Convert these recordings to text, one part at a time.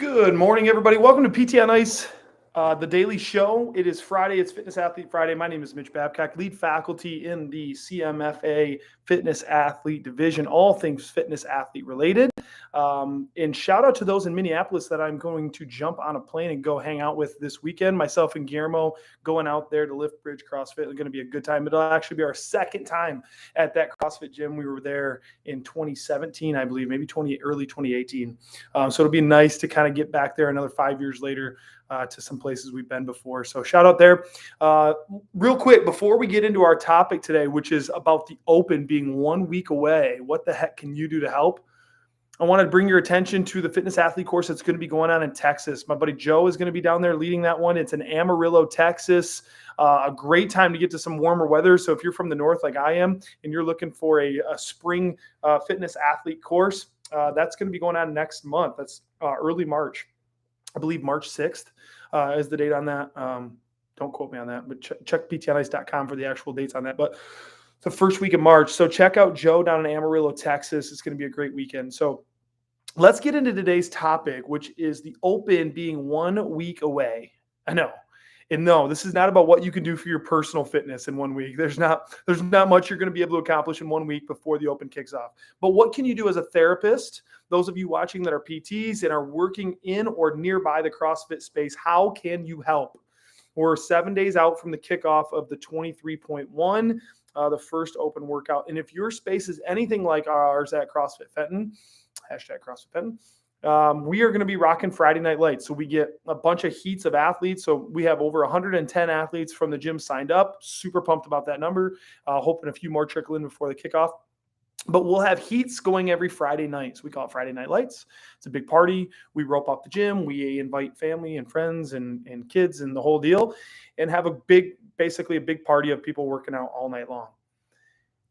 Good morning, everybody. Welcome to PT on Ice, the daily show. It is Friday. It's Fitness Athlete Friday. My name is Mitch Babcock, lead faculty in the CMFA Fitness Athlete Division, all things fitness athlete related. And shout out to those in Minneapolis that I'm going to jump on a plane and go hang out with this weekend. Myself and Guillermo going out there to Lift Bridge CrossFit. It's going to be a good time. It'll actually be our second time at that CrossFit gym. We were there in 2017, I believe, maybe early 2018. So it'll be nice to kind of get back there another 5 years later to some places we've been before. So shout out there. Real quick, before we get into our topic today, which is about the Open being 1 week away, what the heck can you do to help? I want to bring your attention to the fitness athlete course that's going to be going on in Texas. My buddy Joe is going to be down there leading that one. It's in Amarillo, Texas. A great time to get to some warmer weather. So if you're from the north like I am and you're looking for a spring fitness athlete course, that's going to be going on next month. That's early March. I believe March 6th is the date on that. Don't quote me on that, but check ptnice.com for the actual dates on that. But the first week of March. So check out Joe down in Amarillo, Texas. It's going to be a great weekend. So let's get into today's topic, which is the Open being 1 week away. I know. And no, this is not about what you can do for your personal fitness in 1 week. There's not much you're going to be able to accomplish in 1 week before the Open kicks off. But what can you do as a therapist? Those of you watching that are PTs and are working in or nearby the CrossFit space, how can you help? We're 7 days out from the kickoff of the 23.1, the first Open workout. And if your space is anything like ours at CrossFit Fenton, hashtag CrossFit Fenton, we are going to be rocking Friday night lights. So we get a bunch of heats of athletes. So we have over 110 athletes from the gym signed up. Super pumped about that number. Hoping a few more trickle in before the kickoff. But we'll have heats going every Friday night. So we call it Friday Night Lights. It's a big party. We rope up the gym. We invite family and friends and kids and the whole deal and have basically a big party of people working out all night long.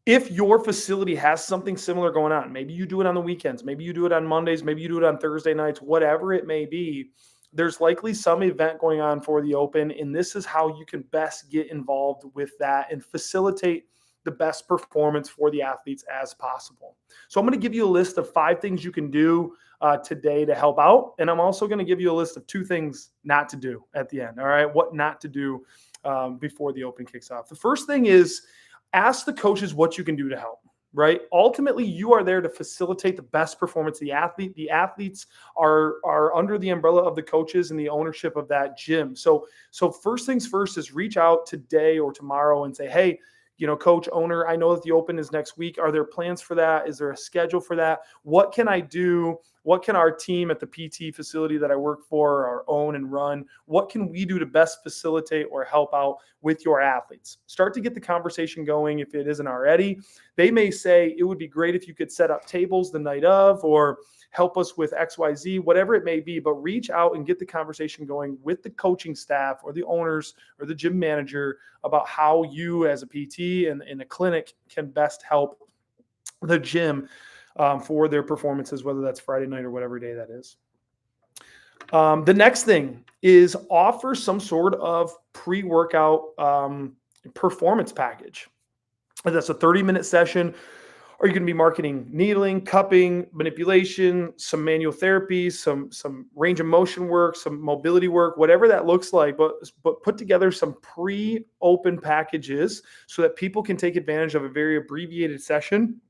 If your facility has something similar going on, maybe you do it on the weekends, maybe you do it on Mondays, maybe you do it on Thursday nights, whatever it may be, there's likely some event going on for the Open, and this is how you can best get involved with that and facilitate the best performance for the athletes as possible. So I'm going to give you a list of 5 things you can do today to help out, and I'm also going to give you a list of 2 things not to do at the end, all right? What not to do before the Open kicks off. The first thing is ask the coaches what you can do to help, right? Ultimately, you are there to facilitate the best performance of the athlete. The athletes are under the umbrella of the coaches and the ownership of that gym. So first things first is reach out today or tomorrow and say, hey, coach, owner, I know that the Open is next week. Are there plans for that? Is there a schedule for that? What can I do? What can our team at the PT facility that I work for or own and run, what can we do to best facilitate or help out with your athletes? Start to get the conversation going if it isn't already. They may say, it would be great if you could set up tables the night of or help us with XYZ, whatever it may be, but reach out and get the conversation going with the coaching staff or the owners or the gym manager about how you as a PT and in a clinic can best help the gym for their performances, whether that's Friday night or whatever day that is. The next thing is offer some sort of pre-workout performance package. That's a 30-minute session. Are you going to be marketing needling, cupping, manipulation, some manual therapy, some range of motion work, some mobility work, whatever that looks like, but put together some pre-Open packages so that people can take advantage of a very abbreviated session,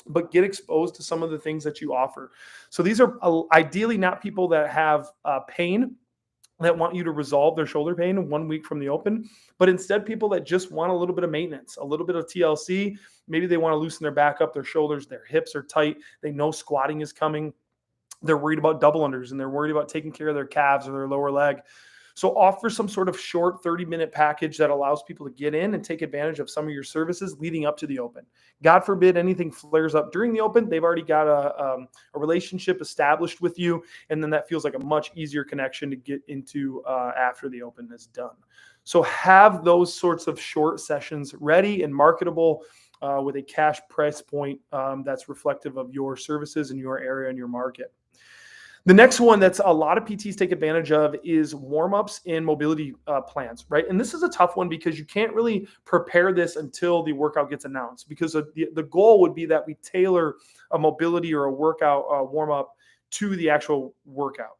but get exposed to some of the things that you offer. So these are ideally not people that have pain, that want you to resolve their shoulder pain 1 week from the Open, but instead people that just want a little bit of maintenance, a little bit of TLC. Maybe they want to loosen their back up, their shoulders, their hips are tight. They know squatting is coming. They're worried about double unders and they're worried about taking care of their calves or their lower leg. So offer some sort of short 30-minute package that allows people to get in and take advantage of some of your services leading up to the Open. God forbid anything flares up during the Open. They've already got a relationship established with you, and then that feels like a much easier connection to get into after the Open is done. So have those sorts of short sessions ready and marketable with a cash price point that's reflective of your services in your area and your market. The next one that's a lot of PTs take advantage of is warm-ups and mobility plans, right? And this is a tough one because you can't really prepare this until the workout gets announced, because the goal would be that we tailor a mobility or a workout warm-up to the actual workout.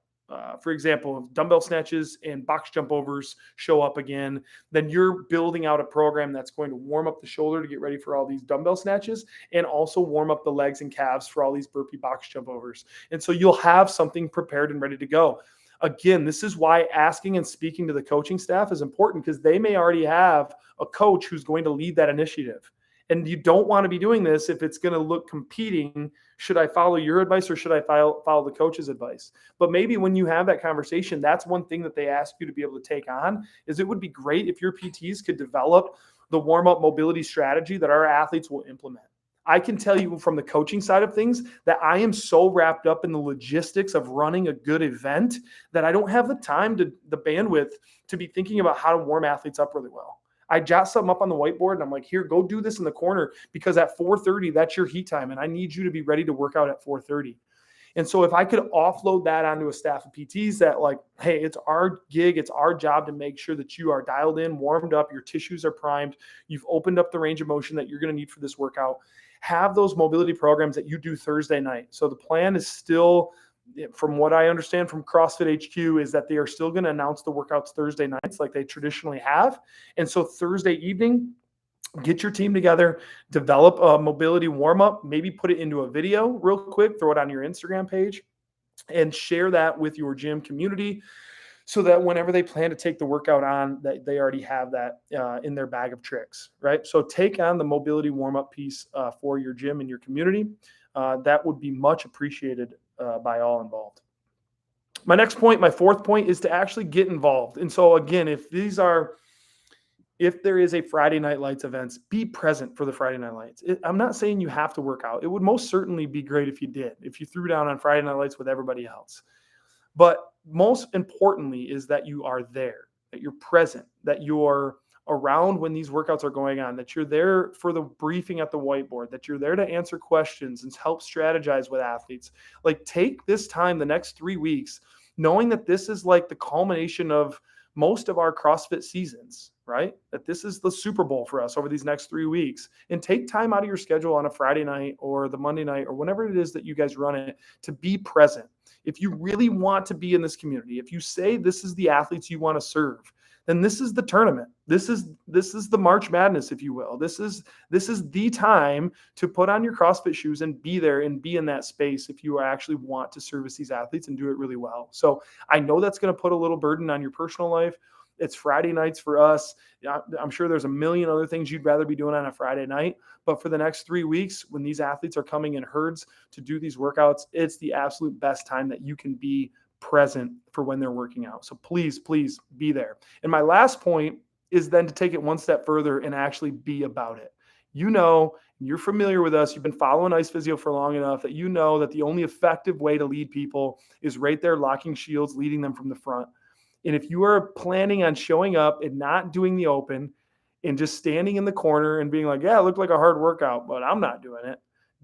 for example, if dumbbell snatches and box jump overs show up again, then you're building out a program that's going to warm up the shoulder to get ready for all these dumbbell snatches and also warm up the legs and calves for all these burpee box jump overs. And so you'll have something prepared and ready to go. Again, this is why asking and speaking to the coaching staff is important, because they may already have a coach who's going to lead that initiative. And you don't want to be doing this if it's going to look competing. Should I follow your advice or should I follow the coach's advice? But maybe when you have that conversation, that's one thing that they ask you to be able to take on, is it would be great if your PTs could develop the warm-up mobility strategy that our athletes will implement. I can tell you from the coaching side of things that I am so wrapped up in the logistics of running a good event that I don't have the time the bandwidth to be thinking about how to warm athletes up really well. I jot something up on the whiteboard and I'm like, here, go do this in the corner, because at 4:30, that's your heat time. And I need you to be ready to work out at 4:30. And so if I could offload that onto a staff of PTs that like, hey, it's our gig, it's our job to make sure that you are dialed in, warmed up, your tissues are primed, you've opened up the range of motion that you're going to need for this workout. Have those mobility programs that you do Thursday night. So the plan is still, from what I understand from CrossFit HQ, is that they are still going to announce the workouts Thursday nights like they traditionally have. And so Thursday evening, get your team together, develop a mobility warm-up, maybe put it into a video real quick, throw it on your Instagram page, and share that with your gym community so that whenever they plan to take the workout on, that they already have that in their bag of tricks, right? So take on the mobility warm-up piece for your gym and your community. That would be much appreciated by all involved. My next point, my fourth point, is to actually get involved. And so again, if there is a Friday Night Lights events, be present for the Friday Night Lights. I'm not saying you have to work out. It would most certainly be great if you did, if you threw down on Friday Night Lights with everybody else. But most importantly is that you are there, that you're present, that you're around when these workouts are going on, that you're there for the briefing at the whiteboard, that you're there to answer questions and help strategize with athletes. Like, take this time, the next 3 weeks, knowing that this is like the culmination of most of our CrossFit seasons, right? That this is the Super Bowl for us over these next 3 weeks, and take time out of your schedule on a Friday night or the Monday night or whenever it is that you guys run it to be present. If you really want to be in this community, if you say this is the athletes you want to serve, then this is the tournament. This is the March Madness, if you will. This is the time to put on your CrossFit shoes and be there and be in that space if you actually want to service these athletes and do it really well. So I know that's going to put a little burden on your personal life. It's Friday nights for us. I'm sure there's a million other things you'd rather be doing on a Friday night, but for the next 3 weeks, when these athletes are coming in herds to do these workouts, it's the absolute best time that you can be present for when they're working out. So please be there. And my last point is then to take it one step further and actually be about it. You know, you're familiar with us. You've been following Ice Physio for long enough that you know that the only effective way to lead people is right there, locking shields, leading them from the front. And if you are planning on showing up and not doing the open and just standing in the corner and being like, yeah, it looked like a hard workout, but I'm not doing it,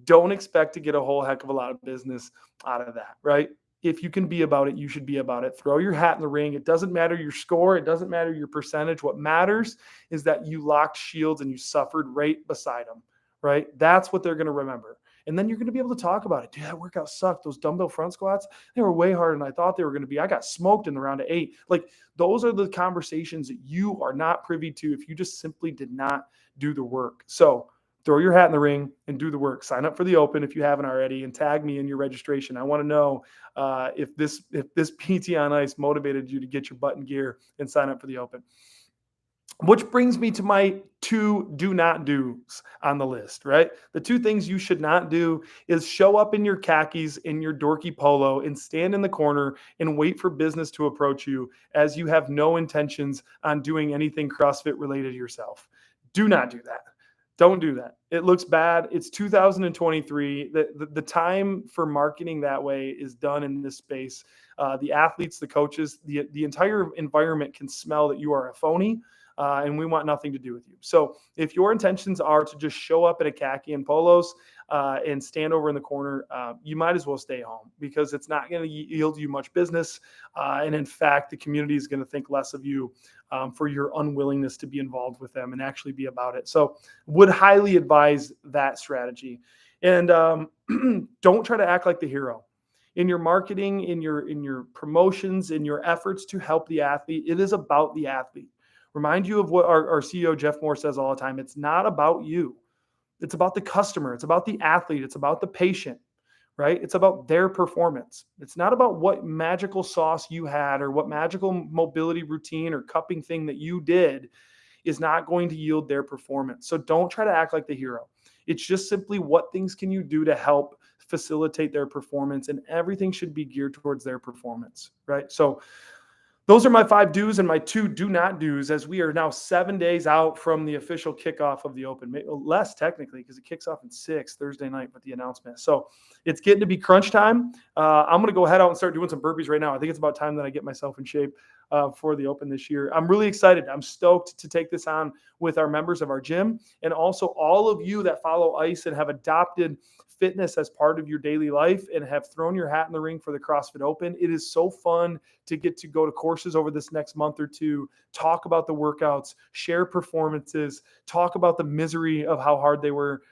don't expect to get a whole heck of a lot of business out of that, right? If you can be about it, you should be about it. Throw your hat in the ring. It doesn't matter your score. It doesn't matter your percentage. What matters is that you locked shields and you suffered right beside them, right? That's what they're going to remember. And then you're going to be able to talk about it. Dude, that workout sucked. Those dumbbell front squats, they were way harder than I thought they were going to be. I got smoked in the round of 8. Like, those are the conversations that you are not privy to if you just simply did not do the work. So throw your hat in the ring and do the work. Sign up for the open if you haven't already, and tag me in your registration. I want to know if this PT on Ice motivated you to get your butt in gear and sign up for the open. Which brings me to my 2 do not do's on the list, right? The 2 things you should not do is show up in your khakis, in your dorky polo, and stand in the corner and wait for business to approach you as you have no intentions on doing anything CrossFit related yourself. Do not do that. Don't do that. It looks bad. It's 2023. The time for marketing that way is done in this space. The athletes, the coaches, the entire environment can smell that you are a phony, and we want nothing to do with you. So if your intentions are to just show up in a khaki and polos and stand over in the corner, you might as well stay home, because it's not going to yield you much business. And in fact, the community is going to think less of you for your unwillingness to be involved with them and actually be about it. So would highly advise that strategy. And don't try to act like the hero. in your marketing, in your promotions, in your efforts to help the athlete. It is about the athlete. Remind you of what our CEO Jeff Moore says all the time. It's not about you. It's about the customer. It's about the athlete. It's about the patient, right? It's about their performance. It's not about what magical sauce you had or what magical mobility routine or cupping thing that you did is not going to yield their performance. So don't try to act like the hero. It's just simply what things can you do to help facilitate their performance, and everything should be geared towards their performance, right? So those are my 5 do's and my 2 do not do's, as we are now 7 days out from the official kickoff of the Open. Less technically, because it kicks off at 6 Thursday night with the announcement. So it's getting to be crunch time. I'm going to go head out and start doing some burpees right now. I think it's about time that I get myself in shape for the Open this year. I'm really excited. I'm stoked to take this on with our members of our gym, and also all of you that follow ICE and have adopted fitness as part of your daily life and have thrown your hat in the ring for the CrossFit Open. It is so fun to get to go to courses over this next month or two, talk about the workouts, share performances, talk about the misery of how hard they were.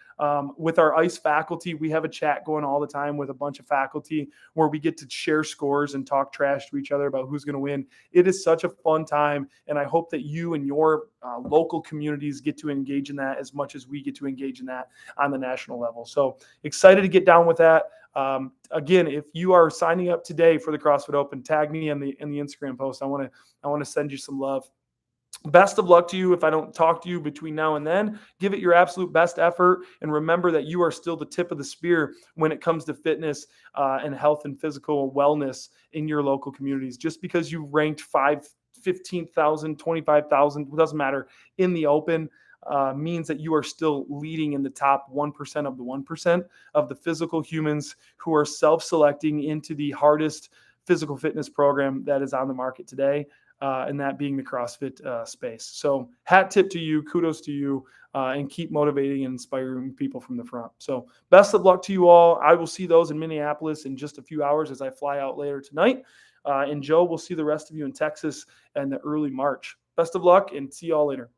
With our ICE faculty, we have a chat going all the time with a bunch of faculty where we get to share scores and talk trash to each other about who's going to win. It is such a fun time, and I hope that you and your local communities get to engage in that as much as we get to engage in that on the national level. So excited to get down with that. Again, if you are signing up today for the CrossFit Open, tag me in the Instagram post. I want to send you some love. Best of luck to you. If I don't talk to you between now and then, give it your absolute best effort. And remember that you are still the tip of the spear when it comes to fitness and health and physical wellness in your local communities. Just because you ranked 15,000, 25,000, doesn't matter, in the Open, means that you are still leading in the top 1% of the 1% of the physical humans who are self-selecting into the hardest physical fitness program that is on the market today. And that being the CrossFit space. So hat tip to you, kudos to you, and keep motivating and inspiring people from the front. So best of luck to you all. I will see those in Minneapolis in just a few hours as I fly out later tonight. And Joe, we'll see the rest of you in Texas in the early March. Best of luck and see you all later.